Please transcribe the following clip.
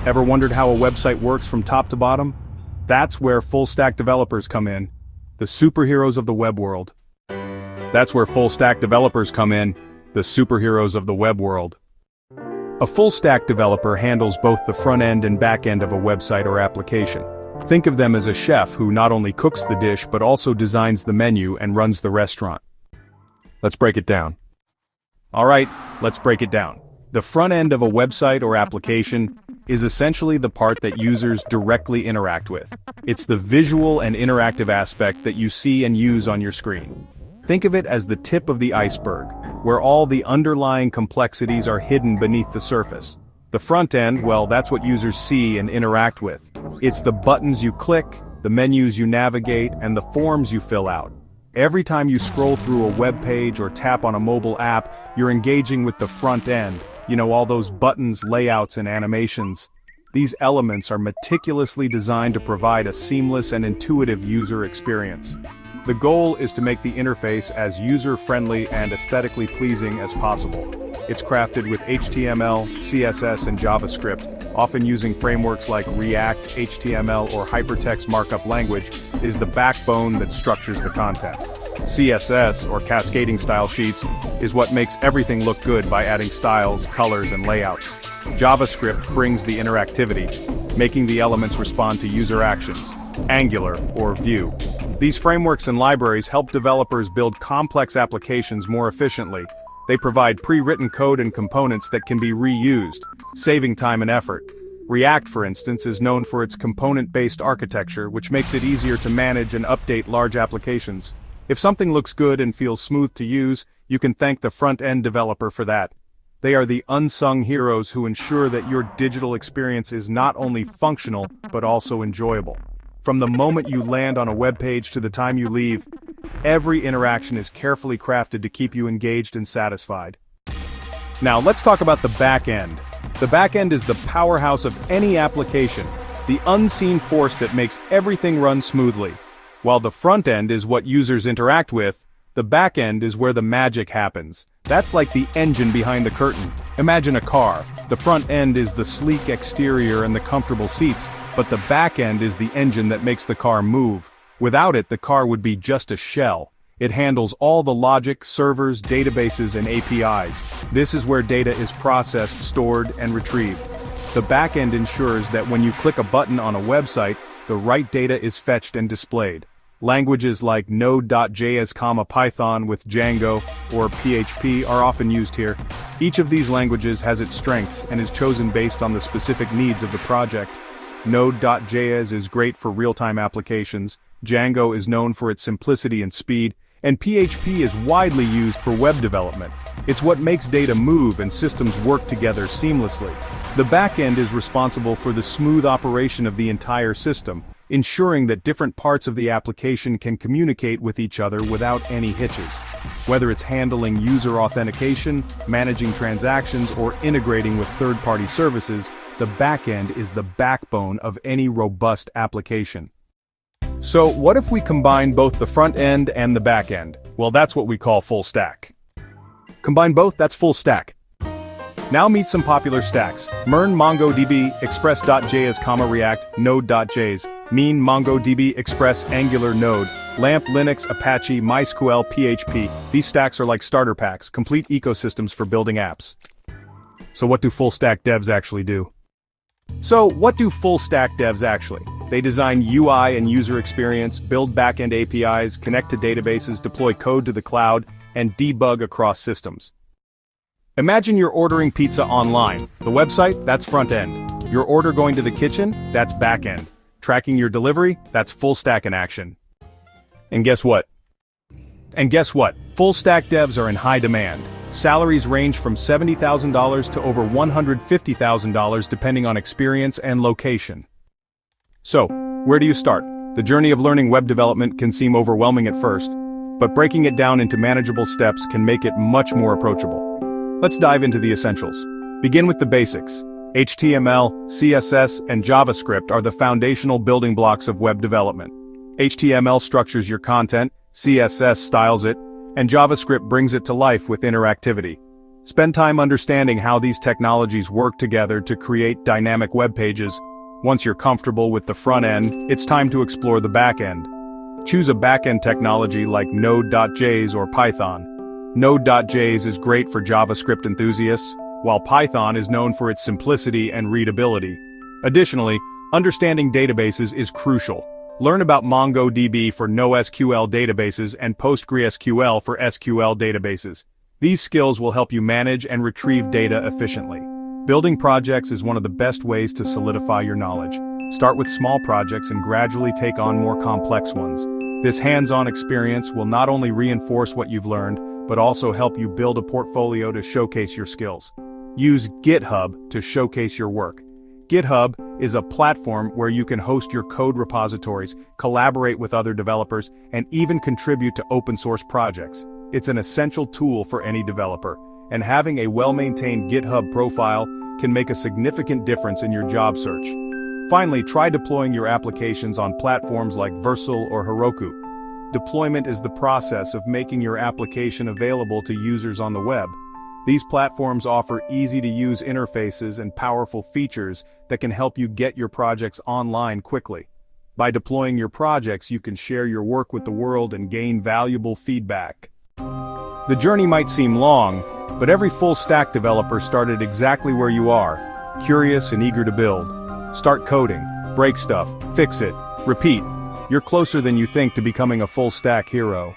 Ever wondered how a website works from top to bottom? That's where full-stack developers come in, the superheroes of the web world. That's where full-stack developers come in, the superheroes of the web world. A full-stack developer handles both the front end and back end of a website or application. Think of them as a chef who not only cooks the dish but also designs the menu and runs the restaurant. Let's break it down. Alright, let's break it down. The front end of a website or application is essentially the part that users directly interact with. It's the visual and interactive aspect that you see and use on your screen. Think of it as the tip of the iceberg, where all the underlying complexities are hidden beneath the surface. The front end, well, that's what users see and interact with. It's the buttons you click, the menus you navigate, and the forms you fill out. Every time you scroll through a web page or tap on a mobile app, you're engaging with the front end. You know, all those buttons, layouts, and animations. These elements are meticulously designed to provide a seamless and intuitive user experience. The goal is to make the interface as user-friendly and aesthetically pleasing as possible. It's crafted with HTML, CSS, and JavaScript, often using frameworks like React, HTML, or hypertext markup language, is the backbone that structures the content. CSS, or cascading style sheets, is what makes everything look good by adding styles, colors, and layouts. JavaScript brings the interactivity, making the elements respond to user actions, Angular, or Vue. These frameworks and libraries help developers build complex applications more efficiently. They provide pre-written code and components that can be reused, saving time and effort. React, for instance, is known for its component-based architecture, which makes it easier to manage and update large applications. If something looks good and feels smooth to use, you can thank the front-end developer for that. They are the unsung heroes who ensure that your digital experience is not only functional, but also enjoyable. From the moment you land on a web page to the time you leave, every interaction is carefully crafted to keep you engaged and satisfied. Now let's talk about the back end. The back end is the powerhouse of any application, the unseen force that makes everything run smoothly. While the front end is what users interact with, the back end is where the magic happens. That's like the engine behind the curtain. Imagine a car. The front end is the sleek exterior and the comfortable seats, but the back end is the engine that makes the car move. Without it, the car would be just a shell. It handles all the logic, servers, databases, and APIs. This is where data is processed, stored, and retrieved. The back end ensures that when you click a button on a website, the right data is fetched and displayed. Languages like Node.js, Python with Django, or PHP are often used here. Each of these languages has its strengths and is chosen based on the specific needs of the project. Node.js is great for real-time applications, Django is known for its simplicity and speed, and PHP is widely used for web development. It's what makes data move and systems work together seamlessly. The backend is responsible for the smooth operation of the entire system, ensuring that different parts of the application can communicate with each other without any hitches. Whether it's handling user authentication, managing transactions, or integrating with third-party services, the backend is the backbone of any robust application. So what if we combine both the front end and the back end? Well, that's what we call full stack. Combine both, that's full stack. Now meet some popular stacks. MERN, MongoDB, Express.js, React, Node.js, Mean, MongoDB, Express, Angular, Node, LAMP, Linux, Apache, MySQL, PHP. These stacks are like starter packs, complete ecosystems for building apps. So what do full stack devs actually do? They design UI and user experience, build backend APIs, connect to databases, deploy code to the cloud, and debug across systems. Imagine you're ordering pizza online. The website, that's front end. Your order going to the kitchen, that's back end. Tracking your delivery, that's full stack in action. And guess what? Full stack devs are in high demand. Salaries range from $70,000 to over $150,000 depending on experience and location. So, where do you start? The journey of learning web development can seem overwhelming at first, but breaking it down into manageable steps can make it much more approachable. Let's dive into the essentials. Begin with the basics. HTML, CSS, and JavaScript are the foundational building blocks of web development. HTML structures your content, CSS styles it, and JavaScript brings it to life with interactivity. Spend time understanding how these technologies work together to create dynamic web pages. Once you're comfortable with the front end, it's time to explore the back end. Choose a backend technology like Node.js or Python. Node.js is great for JavaScript enthusiasts, while Python is known for its simplicity and readability. Additionally, understanding databases is crucial. Learn about MongoDB for NoSQL databases and PostgreSQL for SQL databases. These skills will help you manage and retrieve data efficiently. Building projects is one of the best ways to solidify your knowledge. Start with small projects and gradually take on more complex ones. This hands-on experience will not only reinforce what you've learned, but also help you build a portfolio to showcase your skills. Use GitHub to showcase your work. GitHub is a platform where you can host your code repositories, collaborate with other developers, and even contribute to open-source projects. It's an essential tool for any developer, and having a well-maintained GitHub profile can make a significant difference in your job search. Finally, try deploying your applications on platforms like Vercel or Heroku. Deployment is the process of making your application available to users on the web. These platforms offer easy-to-use interfaces and powerful features that can help you get your projects online quickly. By deploying your projects, you can share your work with the world and gain valuable feedback. The journey might seem long, but every full-stack developer started exactly where you are, curious and eager to build. Start coding, break stuff, fix it, repeat. You're closer than you think to becoming a full-stack hero.